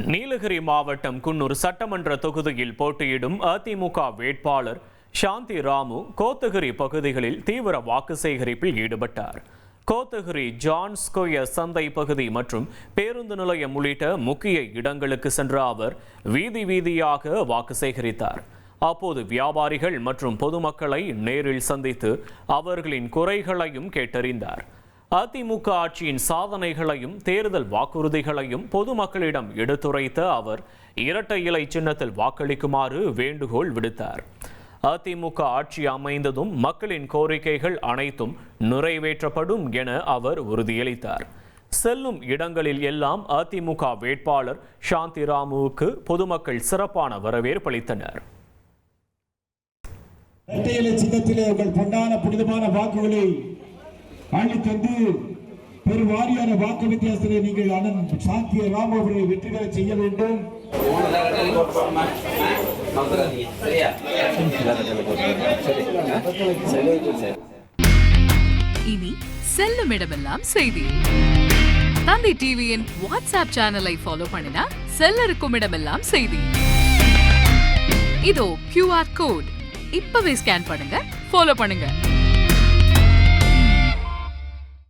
நீலகிரி மாவட்டம் குன்னூர் சட்டமன்ற தொகுதியில் போட்டியிடும் அதிமுக வேட்பாளர் சாந்தி ராமு கோத்தகிரி பகுதிகளில் தீவிர வாக்கு சேகரிப்பில் ஈடுபட்டார். கோத்தகிரி ஜான் ஸ்கொயர் சந்தை பகுதி மற்றும் பேருந்து நிலையம் உள்ளிட்ட முக்கிய இடங்களுக்கு சென்ற அவர் வீதி வீதியாக வாக்கு சேகரித்தார். அப்போது வியாபாரிகள் மற்றும் பொதுமக்களை நேரில் சந்தித்து அவர்களின் குறைகளையும் கேட்டறிந்தார். அதிமுக ஆட்சியின் சாதனைகளையும் தேர்தல் வாக்குறுதிகளையும் பொதுமக்களிடம் எடுத்துரைத்த அவர் இரட்டை இலை சின்னத்தில் வாக்களிக்குமாறு வேண்டுகோள் விடுத்தார். அதிமுக ஆட்சி அமைந்ததும் மக்களின் கோரிக்கைகள் அனைத்தும் நிறைவேற்றப்படும் என அவர் உறுதியளித்தார். செல்லும் இடங்களில் எல்லாம் அதிமுக வேட்பாளர் சாந்தி ராமுவுக்கு பொதுமக்கள் சிறப்பான வரவேற்பளித்தனர். இரட்டை இலை சின்னத்திலே உங்கள் பொன்னான புனிதமான வாக்குகளை அள்ளி தந்து பெருவாரியான வாக்கு வித்தியாசத்தை நீங்கள் அண்ணன் சாந்தி ராமு அவர்களை வெற்றி பெற செய்ய வேண்டும். இனி செல்லும் இடமெல்லாம் செய்தி. தந்தை டிவியின் வாட்ஸ்அப் சேனலை ஃபாலோ பண்ணினா செல்ல இருக்கும் இடமெல்லாம் செய்தி. இதோ QR கோட் இப்பவே ஸ்கேன் பண்ணுங்க, ஃபாலோ பண்ணுங்க.